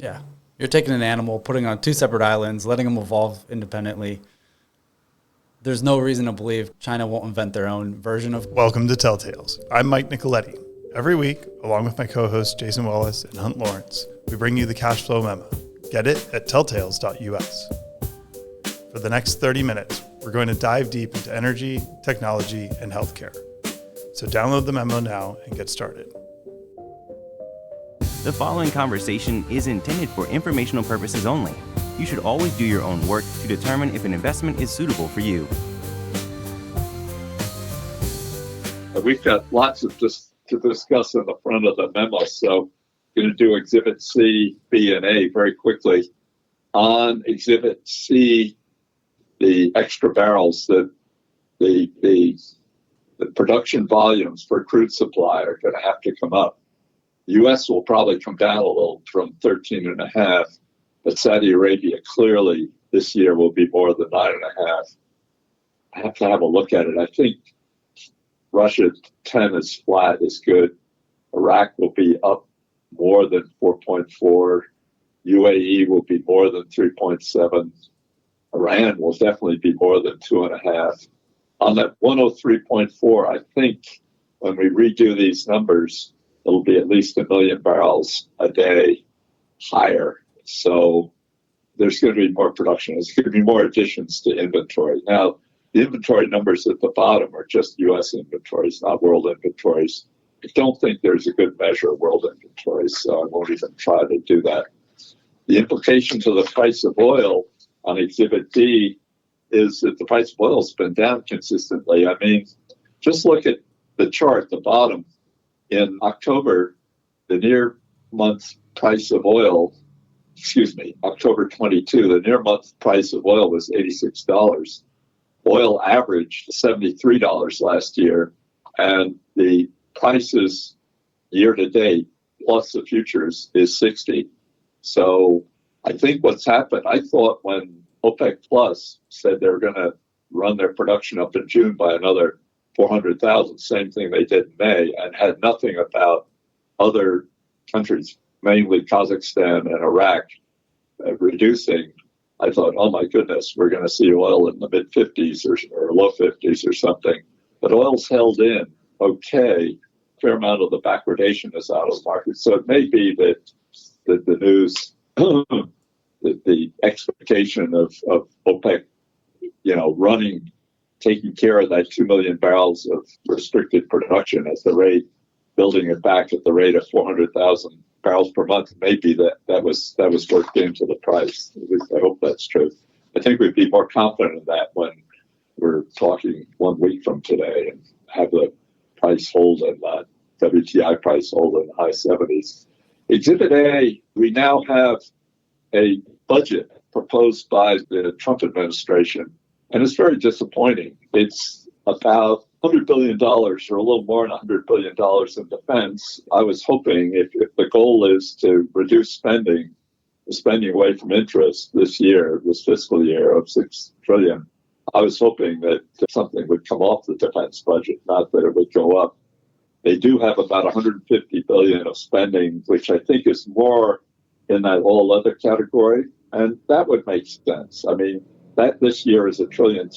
Yeah. You're taking an animal, putting it on two separate islands, letting them evolve independently. There's no reason to believe China won't invent their own version of. Welcome to Telltales. I'm Mike Nicoletti. Every week, along with my co-hosts Jason Wallace and Hunt Lawrence, we bring you the cash flow memo. Get it at telltales.us. For the next 30 minutes, we're going to dive deep into energy, technology, and healthcare. So download the memo now and get started. The following conversation is intended for informational purposes only. You should always do your own work to determine if an investment is suitable for you. We've got lots of just to discuss in the front of the memo, so I'm going to do Exhibit C, B, and A very quickly. On Exhibit C, the extra barrels, that the production volumes for crude supply are going to have to come up. The U.S. will probably come down a little from 13.5, but Saudi Arabia clearly this year will be more than 9.5. I have to have a look at it. I think Russia 10 is flat, is good. Iraq will be up more than 4.4. UAE will be more than 3.7. Iran will definitely be more than 2.5. On that 103.4, I think when we redo these numbers, it'll be at least 1 million barrels a day higher. So there's going to be more production. There's going to be more additions to inventory. Now, the inventory numbers at the bottom are just U.S. inventories, not world inventories. I don't think there's a good measure of world inventories, so I won't even try to do that. The implication to the price of oil on Exhibit D is that the price of oil has been down consistently. I mean, just look at the chart at the bottom. In October, the near month price of oil, October 22, the near month price of oil was $86. Oil averaged $73 last year, and the prices year to date, plus the futures, is 60. So I think what's happened, I thought when OPEC Plus said they're going to run their production up in June by another 400,000, same thing they did in May, and had nothing about other countries, mainly Kazakhstan and Iraq, reducing. I thought, oh my goodness, we're going to see oil in the mid-50s or low 50s or something. But oil's held in okay. A fair amount of the backwardation is out of the market. So it may be that the news, the expectation of OPEC, running, taking care of that 2 million barrels of restricted production at the rate, building it back at the rate of 400,000 barrels per month, maybe that was worked into the price. I hope that's true. I think we'd be more confident in that when we're talking 1 week from today and have the price hold and WTI price hold in the high 70s. Exhibit A, we now have a budget proposed by the Trump administration, and it's very disappointing. It's about $100 billion or a little more than $100 billion in defense. I was hoping if the goal is to reduce spending away from interest this year, this fiscal year of $6 trillion, I was hoping that something would come off the defense budget, not that it would go up. They do have about $150 billion of spending, which I think is more in that all other category, and that would make sense. I mean, that this year is $1.3 trillion.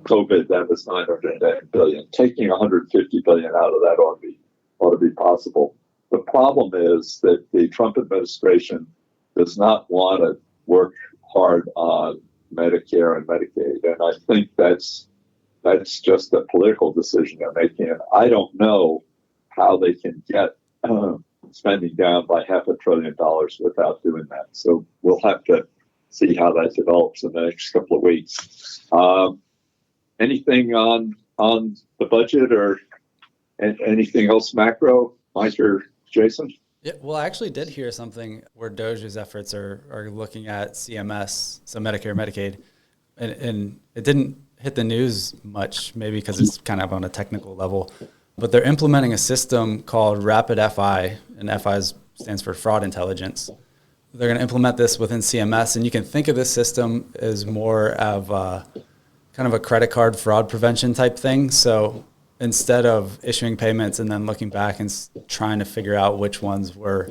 COVID, that was $908 billion. Taking $150 billion out of that ought to be possible. The problem is that the Trump administration does not want to work hard on Medicare and Medicaid, and I think that's just a political decision they're making. And I don't know how they can get spending down by $500 billion without doing that. So we'll have to see how that develops in the next couple of weeks. Anything on the budget or anything else macro, Mike or Jason? Yeah, well, I actually did hear something where Doge's efforts are looking at CMS, so Medicare, Medicaid, and it didn't hit the news much, maybe because it's kind of on a technical level, but they're implementing a system called Rapid FI, and FI stands for Fraud Intelligence. They're going to implement this within CMS, and you can think of this system as more of kind of a credit card fraud prevention type thing. So instead of issuing payments and then looking back and trying to figure out which ones were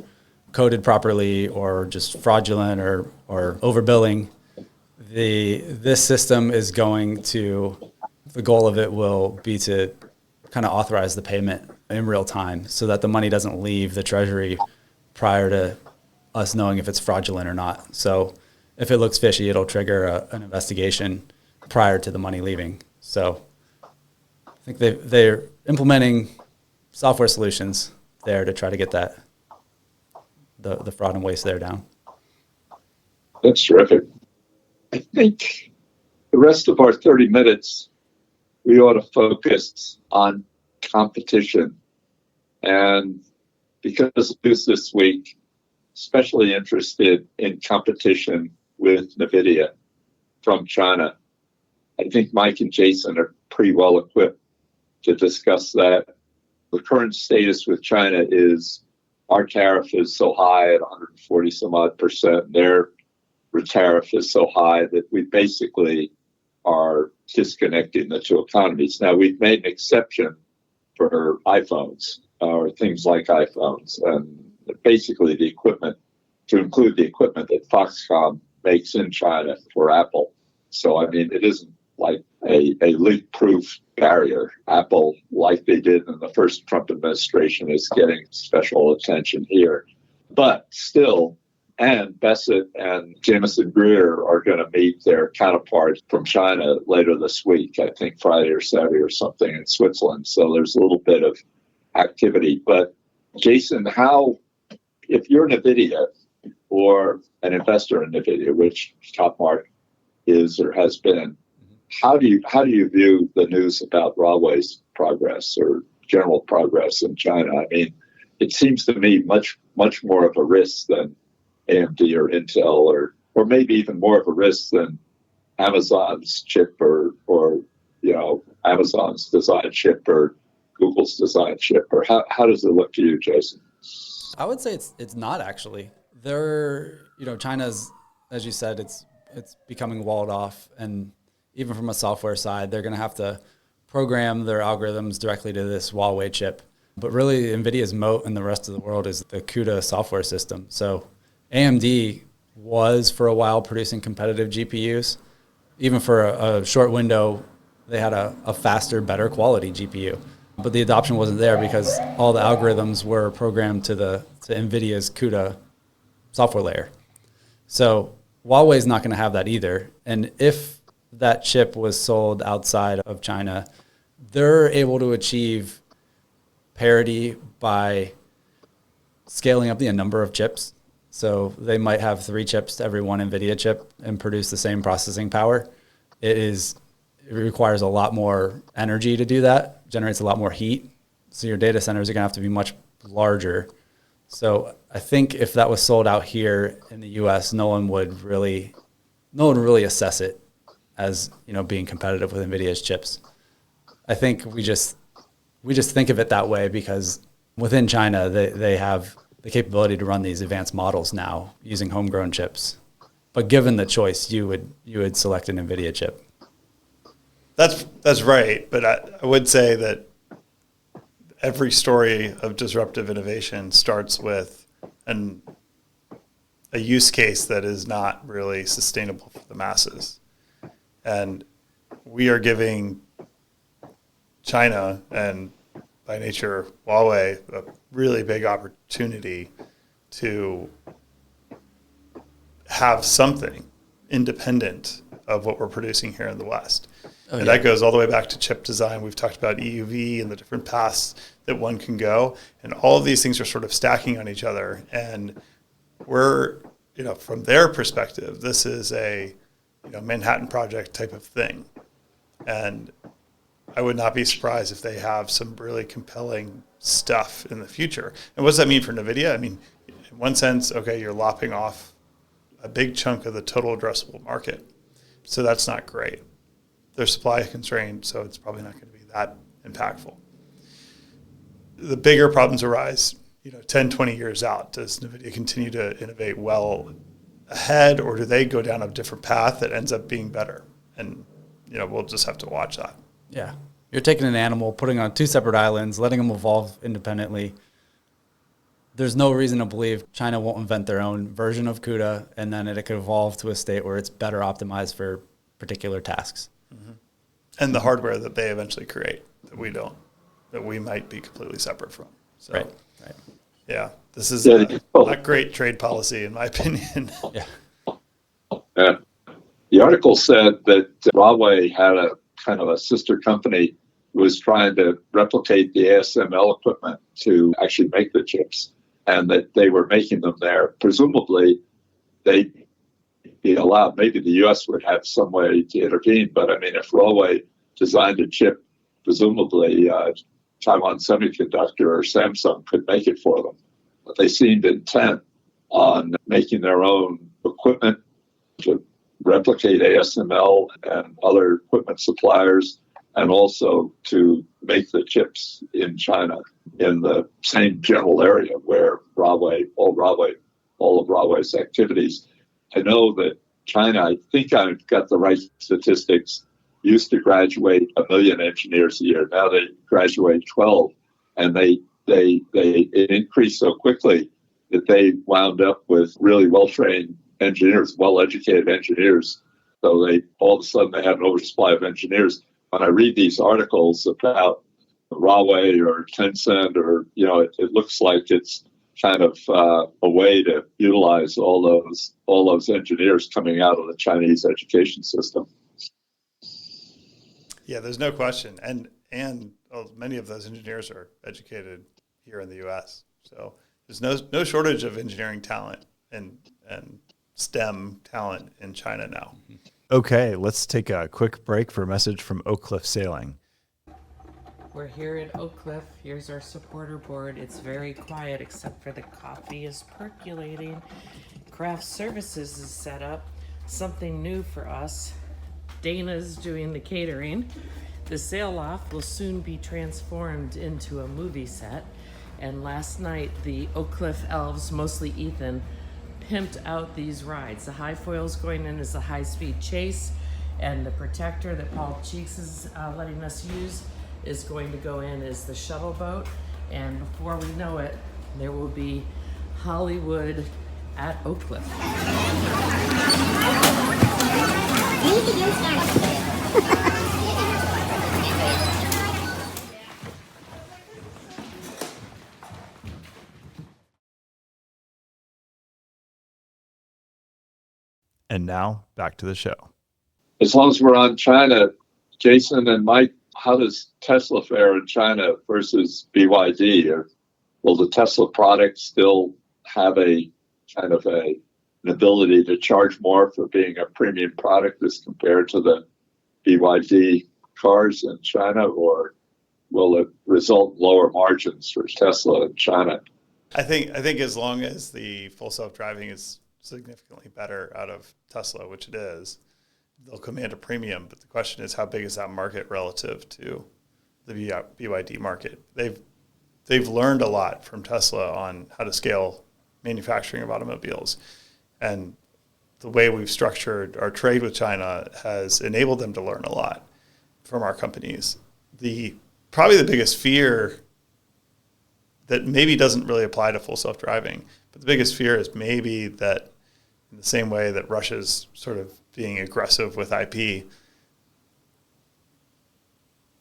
coded properly or just fraudulent or overbilling, this system is going to, the goal of it will be to kind of authorize the payment in real time so that the money doesn't leave the Treasury prior to us knowing if it's fraudulent or not. So if it looks fishy, it'll trigger an investigation prior to the money leaving. So I think they're implementing software solutions there to try to get that, the fraud and waste there down. That's terrific. I think the rest of our 30 minutes, we ought to focus on competition. And because of this week, especially interested in competition with Nvidia from China. I think Mike and Jason are pretty well equipped to discuss that. The current status with China is our tariff is so high at 140 some odd percent. Their tariff is so high that we basically are disconnecting the two economies. Now, we've made an exception for iPhones or things like iPhones, and basically the equipment, to include the equipment that Foxconn makes in China for Apple. So, I mean, it isn't like a leak-proof barrier. Apple, like they did in the first Trump administration, is getting special attention here. But still, and Bessett and Jameson Greer are going to meet their counterparts from China later this week, I think Friday or Saturday or something in Switzerland. So there's a little bit of activity. But Jason, if you're Nvidia or an investor in Nvidia, which Topmark is or has been, how do you view the news about Huawei's progress or general progress in China? I mean, it seems to me much more of a risk than AMD or Intel, or maybe even more of a risk than Amazon's chip or Amazon's design chip or Google's design chip. Or how does it look to you, Jason? I would say it's not actually. China's, as you said, it's becoming walled off, and even from a software side, they're going to have to program their algorithms directly to this Huawei chip. But really, NVIDIA's moat in the rest of the world is the CUDA software system. So AMD was for a while producing competitive GPUs. Even for a short window, they had a faster, better quality GPU. But the adoption wasn't there because all the algorithms were programmed to NVIDIA's CUDA software layer. So Huawei's not going to have that either. And if that chip was sold outside of China, they're able to achieve parity by scaling up the number of chips. So they might have 3 chips to every one NVIDIA chip and produce the same processing power. It requires a lot more energy to do that, generates a lot more heat. So your data centers are going to have to be much larger. So I think if that was sold out here in the US, no one would really assess it as, being competitive with NVIDIA's chips. I think we just think of it that way because within China, they have the capability to run these advanced models now using homegrown chips. But given the choice, you would select an NVIDIA chip. That's right. But I would say that every story of disruptive innovation starts with a use case that is not really sustainable for the masses. And we are giving China and by nature Huawei a really big opportunity to have something independent of what we're producing here in the West. And that goes all the way back to chip design. We've talked about EUV and the different paths that one can go. And all of these things are sort of stacking on each other. And we're, from their perspective, this is a Manhattan Project type of thing. And I would not be surprised if they have some really compelling stuff in the future. And what does that mean for NVIDIA? I mean, in one sense, okay, you're lopping off a big chunk of the total addressable market. So that's not great. They're supply constrained, so it's probably not going to be that impactful. The bigger problems arise, 10, 20 years out. Does NVIDIA continue to innovate well ahead, or do they go down a different path that ends up being better? And, we'll just have to watch that. Yeah. You're taking an animal, putting on 2 separate islands, letting them evolve independently. there's no reason to believe China won't invent their own version of CUDA, and then it could evolve to a state where it's better optimized for particular tasks. And the hardware that they eventually create that we don't, that we might be completely separate from. So, Right. yeah, this is a great trade policy, in my opinion. Yeah. The article said that Huawei had a kind of a sister company who was trying to replicate the ASML equipment to actually make the chips, and that they were making them there. Presumably, they'd be allowed, maybe the U.S. would have some way to intervene, but I mean, if Huawei designed a chip, presumably Taiwan Semiconductor or Samsung could make it for them. But they seemed intent on making their own equipment to replicate ASML and other equipment suppliers, and also to make the chips in China in the same general area where all of Huawei's activities. I know that China, I think I've got the right statistics, used to graduate 1 million engineers a year. Now they graduate 12, and it increased so quickly that they wound up with really well-trained engineers, well-educated engineers. So all of a sudden they have an oversupply of engineers. When I read these articles about Huawei or Tencent, or it looks like it's kind of a way to utilize all those engineers coming out of the Chinese education system. Yeah, there's no question, and many of those engineers are educated here in the U.S. So there's no shortage of engineering talent and STEM talent in China now. Okay, let's take a quick break for a message from Oakcliff Sailing. We're here at Oakcliff. Here's our supporter board. It's very quiet except for the coffee is percolating. Craft Services is set up. Something new for us. Dana's doing the catering. The sail loft will soon be transformed into a movie set. And last night, the Oakcliff elves, mostly Ethan, pimped out these rides. The high foil's going in as a high-speed chase, and the protector that Paul Cheeks is letting us use is going to go in as the shuttle boat. And before we know it, there will be Hollywood at Oakcliff. And now back to the show. As long as we're on China, Jason and Mike, how does Tesla fare in China versus BYD? Or will the Tesla product still have a kind of an ability to charge more for being a premium product as compared to the BYD cars in China, or will it result in lower margins for Tesla in China? I think as long as the full self-driving is significantly better out of Tesla, which it is, they'll command a premium. But the question is, how big is that market relative to the BYD market? They've learned a lot from Tesla on how to scale manufacturing of automobiles, and the way we've structured our trade with China has enabled them to learn a lot from our companies. Probably the biggest fear that maybe doesn't really apply to full self-driving, but the biggest fear is maybe that in the same way that Russia's sort of being aggressive with IP,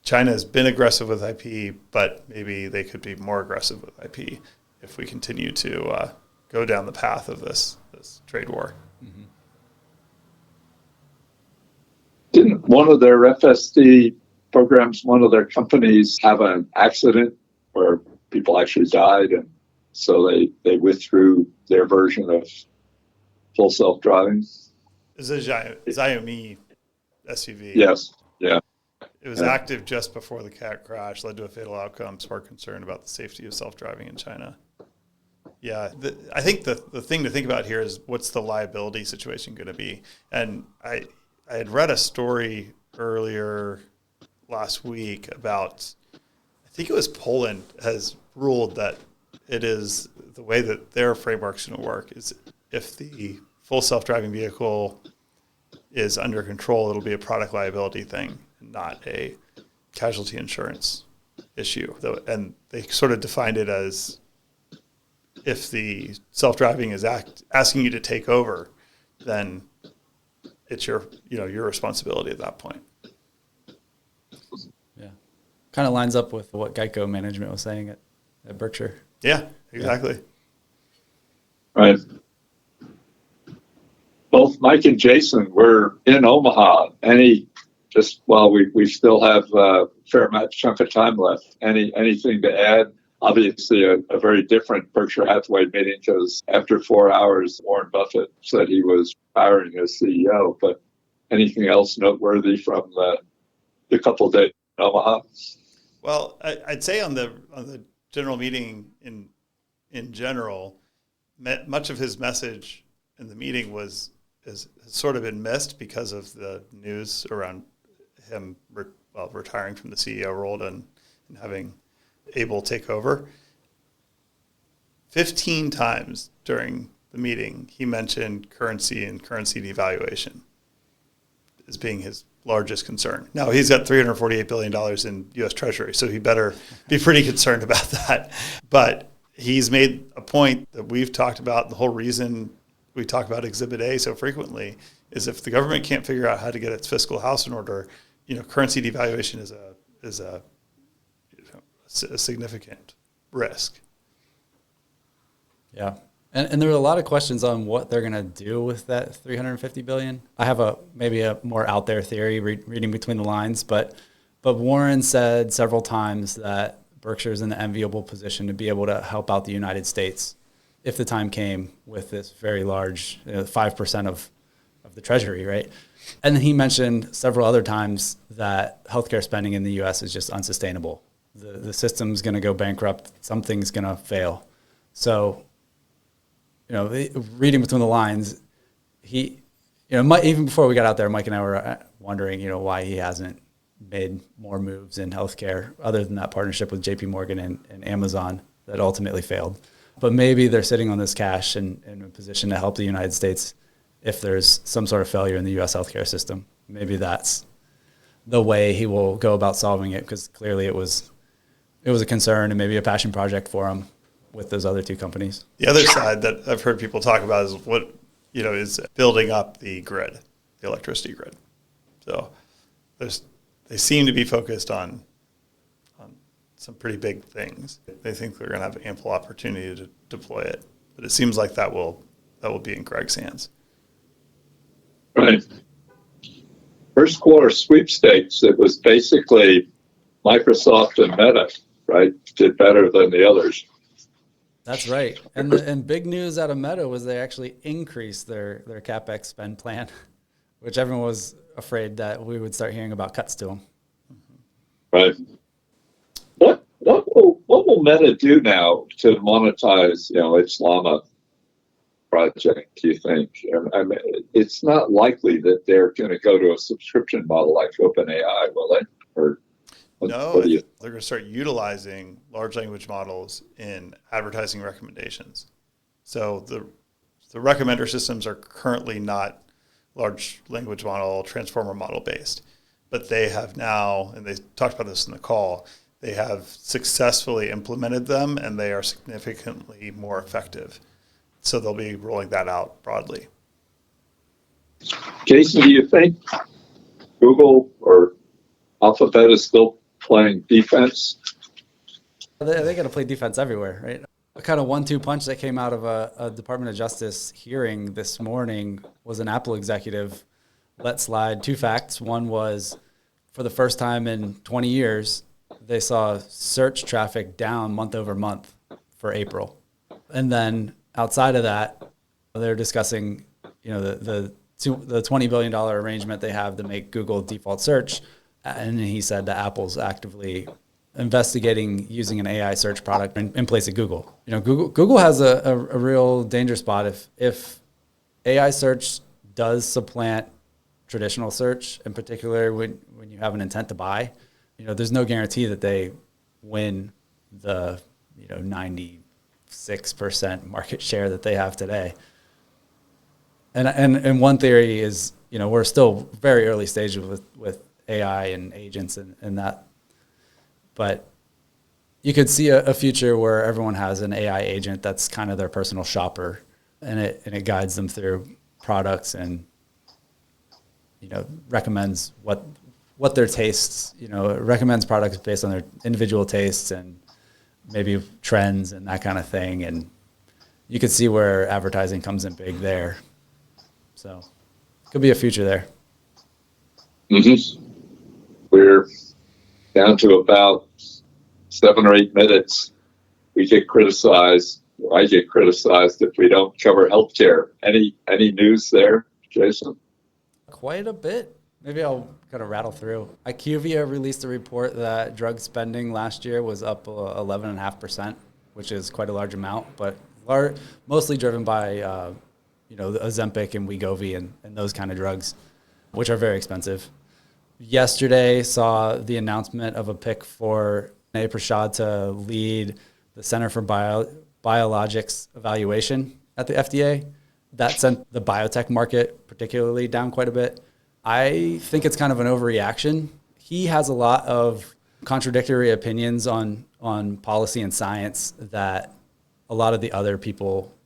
China has been aggressive with IP, but maybe they could be more aggressive with IP if we continue to go down the path of this trade war. Mm-hmm. Didn't one of their FSD programs, one of their companies, have an accident where people actually died, and so they withdrew their version of full self-driving? It's a Xiaomi SUV. Yes, yeah. It was active just before the crash, led to a fatal outcome, so we're concerned about the safety of self-driving in China. Yeah, I think the thing to think about here is, what's the liability situation going to be? And I had read a story earlier last week about, I think it was Poland has ruled that it is the way that their framework's going to work is, if the full self-driving vehicle is under control, it'll be a product liability thing, not a casualty insurance issue. And they sort of defined it as if the self-driving is asking you to take over, then it's your responsibility at that point. Yeah. Kind of lines up with what Geico management was saying at Berkshire. Yeah, exactly. Right. Both Mike and Jason were in Omaha. We still have a fair chunk of time left. Anything to add? Obviously, a very different Berkshire Hathaway meeting, because after 4 hours, Warren Buffett said he was firing as CEO. But anything else noteworthy from the couple of days in Omaha? Well, I'd say on the general meeting in general, much of his message in the meeting has sort of been missed because of the news around him retiring from the CEO role and having Abel take over. 15 times during the meeting, he mentioned currency and currency devaluation as being his largest concern. Now, he's got $348 billion in U.S. Treasury, so he better be pretty concerned about that. But he's made a point that we've talked about. The whole reason we talk about Exhibit A so frequently is if the government can't figure out how to get its fiscal house in order, currency devaluation is a significant risk. Yeah. And there were a lot of questions on what they're going to do with that $350 billion. I have maybe a more out there theory reading between the lines, but Warren said several times that Berkshire is in the enviable position to be able to help out the United States if the time came with this very large 5% of the Treasury, right? And then he mentioned several other times that healthcare spending in the U.S. is just unsustainable. The system's going to go bankrupt. Something's going to fail. So, reading between the lines, even before we got out there, Mike and I were wondering, why he hasn't made more moves in healthcare other than that partnership with JP Morgan and Amazon that ultimately failed. But maybe they're sitting on this cash and in a position to help the United States if there's some sort of failure in the U.S. healthcare system. Maybe that's the way he will go about solving it, because clearly it was a concern and maybe a passion project for him with those other two companies. The other side that I've heard people talk about is is building up the grid, the electricity grid. So they seem to be focused on some pretty big things. They think they're going to have ample opportunity to deploy it, but it seems like that will be in Greg's hands. Right. First quarter sweepstakes, it was basically Microsoft and Meta, right, did better than the others. That's right. And big news out of Meta was they actually increased their CapEx spend plan, which everyone was afraid that we would start hearing about cuts to them. Right. What will Meta do now to monetize, its Llama project, do you think? I mean, it's not likely that they're going to go to a subscription model like OpenAI, will they? Or no, they're going to start utilizing large language models in advertising recommendations. So the recommender systems are currently not large language model, transformer model based, but they have now, and they talked about this in the call, they have successfully implemented them and they are significantly more effective. So they'll be rolling that out broadly. Jason, do you think Google or Alphabet is still playing defense? They got to play defense everywhere, right? A kind of 1-2 punch that came out of a Department of Justice hearing this morning was an Apple executive let slide two facts. One was, for the first time in 20 years, they saw search traffic down month over month for April. And then outside of that, they're discussing, the $20 billion arrangement they have to make Google default search. And he said that Apple's actively investigating using an AI search product in place of Google. Google has a real danger spot if AI search does supplant traditional search, in particular when you have an intent to buy. There's no guarantee that they win the 96% market share that they have today. And one theory is, we're still very early stages with AI and agents and that. But you could see a future where everyone has an AI agent that's kind of their personal shopper, and it guides them through products and, you know, recommends what their tastes, you know, it recommends products based on their individual tastes and maybe trends and that kind of thing. And you could see where advertising comes in big there. So could be a future there. Mm-hmm. We're down to about 7 or 8 minutes. We get criticized, or I get criticized if we don't cover healthcare. Any news there, Jason? Quite a bit. Maybe I'll kind of rattle through. IQVIA released a report that drug spending last year was up 11.5%, which is quite a large amount, but mostly driven by you know, the Ozempic and Wegovy and those kind of drugs, which are very expensive. Yesterday saw the announcement of a pick for A. Prashad to lead the Center for Biologics Evaluation at the FDA. That sent the biotech market particularly down quite a bit. I think it's kind of an overreaction. He has a lot of contradictory opinions on policy and science that a lot of the other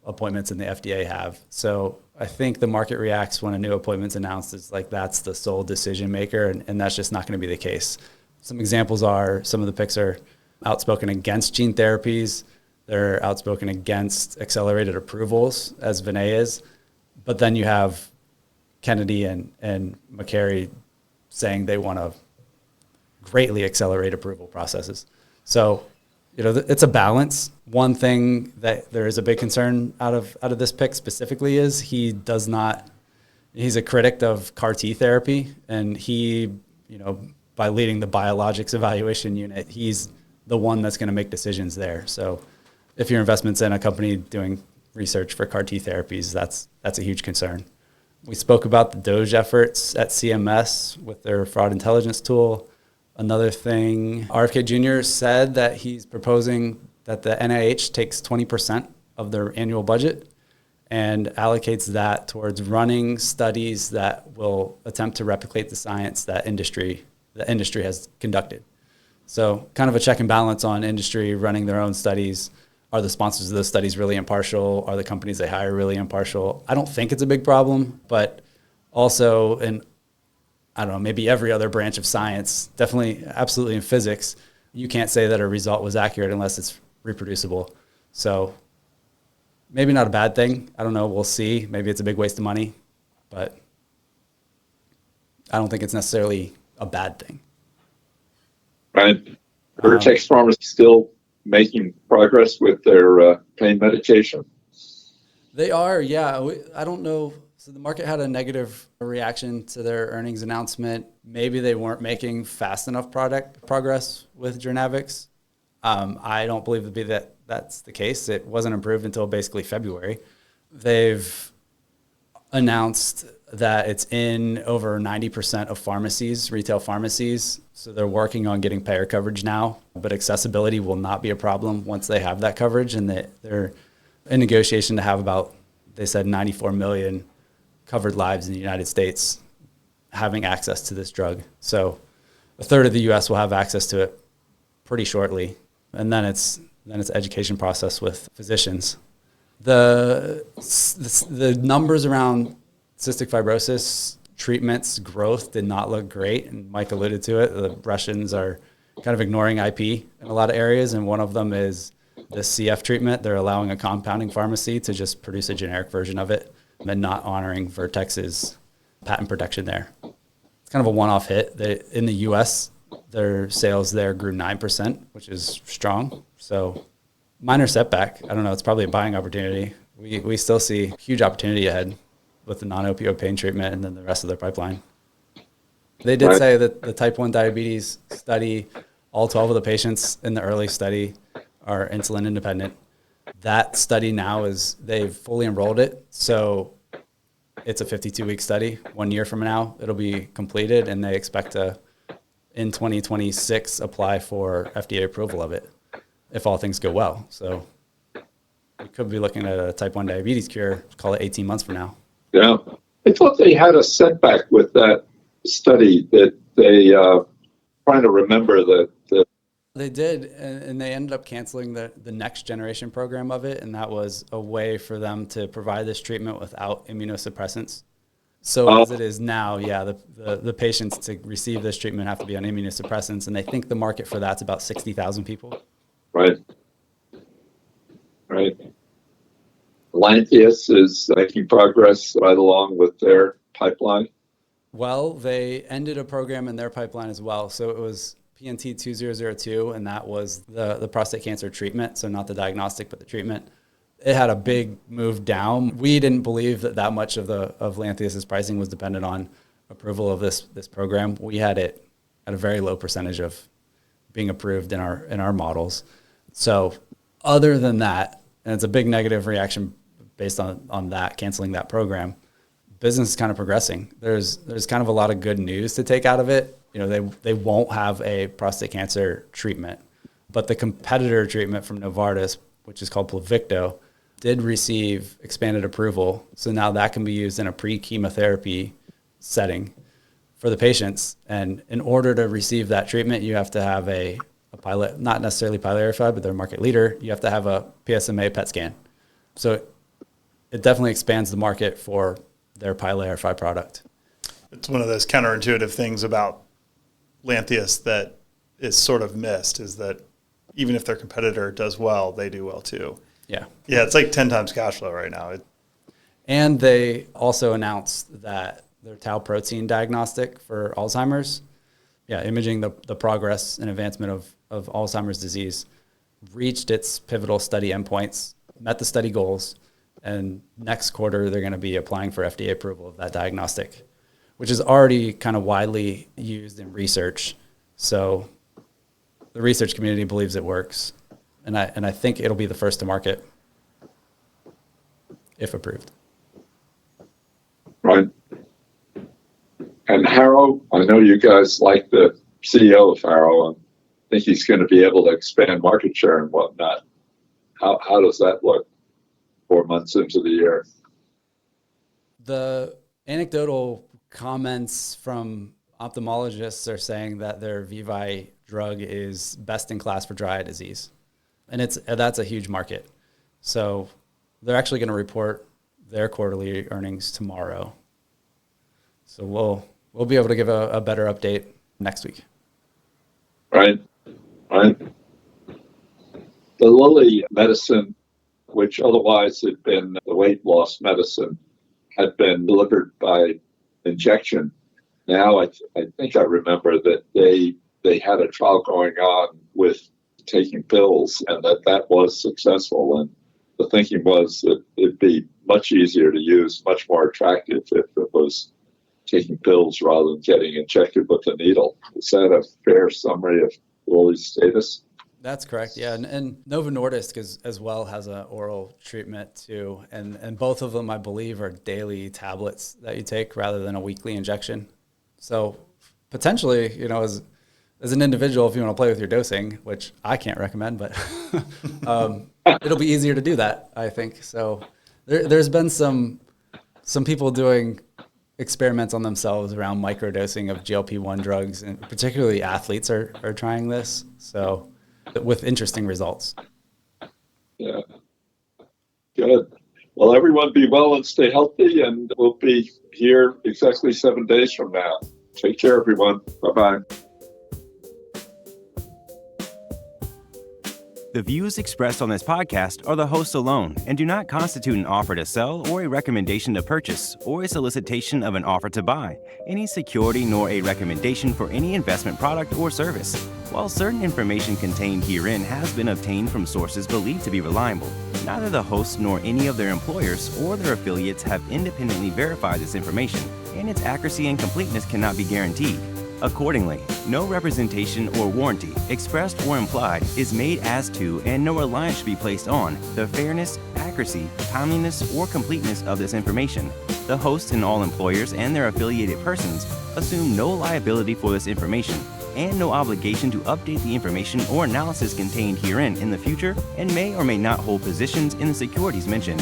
appointments in the FDA have. So I think the market reacts when a new appointment's announced as like that's the sole decision maker, and that's just not going to be the case. Some examples are some of the picks are outspoken against gene therapies. They're outspoken against accelerated approvals, as Vinay is. But then you have Kennedy and McCary saying they want to greatly accelerate approval processes. So, you know, it's a balance. One thing that there is a big concern out of this pick specifically is he's a critic of CAR T therapy, and he, you know, by leading the biologics evaluation unit, he's the one that's going to make decisions there. So if your investment's in a company doing research for CAR T therapies, that's a huge concern. We spoke about the Doge efforts at CMS with their fraud intelligence tool. Another thing, RFK Jr. said that he's proposing that the NIH takes 20% of their annual budget and allocates that towards running studies that will attempt to replicate the science that the industry has conducted. So kind of a check and balance on industry running their own studies. Are the sponsors of those studies really impartial? Are the companies they hire really impartial? I don't think it's a big problem, but also in, I don't know, maybe every other branch of science, definitely, absolutely in physics, you can't say that a result was accurate unless it's reproducible. So maybe not a bad thing. I don't know. We'll see. Maybe it's a big waste of money, but I don't think it's necessarily a bad thing. Right. Vertex Pharma is still making progress with their pain medication. They are, yeah. I don't know. So the market had a negative reaction to their earnings announcement. Maybe they weren't making fast enough progress with Journavx. I don't believe that's the case. It wasn't approved until basically February. They've announced that it's in over 90% of pharmacies, retail pharmacies. So they're working on getting payer coverage now, but accessibility will not be a problem once they have that coverage. And they're in negotiation to have about, they said 94 million covered lives in the United States having access to this drug. So a third of the US will have access to it pretty shortly. And then it's education process with physicians. The numbers around cystic fibrosis treatments growth did not look great, and Mike alluded to it. The Russians are kind of ignoring IP in a lot of areas, and one of them is the CF treatment. They're allowing a compounding pharmacy to just produce a generic version of it and not honoring Vertex's patent protection there. It's kind of a one-off hit. In the US, their sales there grew 9%, which is strong. So minor setback. I don't know. It's probably a buying opportunity. We still see huge opportunity ahead with the non-opioid pain treatment and then the rest of their pipeline. They did say that the type 1 diabetes study, all 12 of the patients in the early study are insulin independent. That study now they've fully enrolled it. So it's a 52-week study. 1 year from now, it'll be completed, and they expect to, in 2026, apply for FDA approval of it if all things go well. So we could be looking at a type 1 diabetes cure, call it 18 months from now. Yeah. I thought they had a setback with that study that they, trying to remember the They did, and they ended up canceling the next generation program of it, and that was a way for them to provide this treatment without immunosuppressants. So as it is now, yeah, the patients to receive this treatment have to be on immunosuppressants, and they think the market for that's about 60,000 people. Right. Lantheus is making progress right along with their pipeline. Well, they ended a program in their pipeline as well. So it was PNT 2002, and that was the prostate cancer treatment. So not the diagnostic, but the treatment. It had a big move down. We didn't believe that much of Lantheus's pricing was dependent on approval of this program. We had it at a very low percentage of being approved in our models. So other than that, and it's a big negative reaction based on that, canceling that program, business is kind of progressing. There's kind of a lot of good news to take out of it. You know, they won't have a prostate cancer treatment, but the competitor treatment from Novartis, which is called Pluvicto, did receive expanded approval. So now that can be used in a pre-chemotherapy setting for the patients. And in order to receive that treatment, you have to have a pilot, not necessarily pilot verified, but they're a market leader. You have to have a PSMA PET scan. So it definitely expands the market for their pilot verified product. It's one of those counterintuitive things about Lantheus that is sort of missed, is that even if their competitor does well, they do well too. Yeah. Yeah, it's like 10 times cash flow right now. And they also announced that their tau protein diagnostic for Alzheimer's, imaging the progress and advancement of Alzheimer's disease, reached its pivotal study endpoints, met the study goals, and next quarter they're going to be applying for FDA approval of that diagnostic, which is already kind of widely used in research. So the research community believes it works. And I think it'll be the first to market if approved. Right. And Harrow, I know you guys like the CEO of Harrow and think he's going to be able to expand market share and whatnot. How does that look 4 months into the year? The anecdotal comments from ophthalmologists are saying that their VEVI drug is best in class for dry eye disease. And that's a huge market. So they're actually going to report their quarterly earnings tomorrow. So we'll be able to give a better update next week. Right. The Lilly medicine, which otherwise had been the weight loss medicine, had been delivered by injection. Now I think I remember that they had a trial going on with taking pills, and that was successful. And the thinking was that it'd be much easier to use, much more attractive if it was taking pills rather than getting injected with a needle. Is that a fair summary of Lilly's status? That's correct, yeah. And Novo Nordisk as well has an oral treatment too. And both of them, I believe, are daily tablets that you take rather than a weekly injection. So potentially, as an individual, if you want to play with your dosing, which I can't recommend, but it'll be easier to do that, I think. So there's been some people doing experiments on themselves around microdosing of GLP-1 drugs, and particularly athletes are trying this. So with interesting results. Yeah. Good. Well, everyone be well and stay healthy, and we'll be here exactly 7 days from now. Take care, everyone. Bye-bye. The views expressed on this podcast are the hosts alone and do not constitute an offer to sell or a recommendation to purchase or a solicitation of an offer to buy any security nor a recommendation for any investment product or service. While certain information contained herein has been obtained from sources believed to be reliable, neither the hosts nor any of their employers or their affiliates have independently verified this information, and its accuracy and completeness cannot be guaranteed. Accordingly, no representation or warranty, expressed or implied, is made as to, and no reliance should be placed on, the fairness, accuracy, timeliness, or completeness of this information. The hosts and all employers and their affiliated persons assume no liability for this information and no obligation to update the information or analysis contained herein in the future, and may or may not hold positions in the securities mentioned.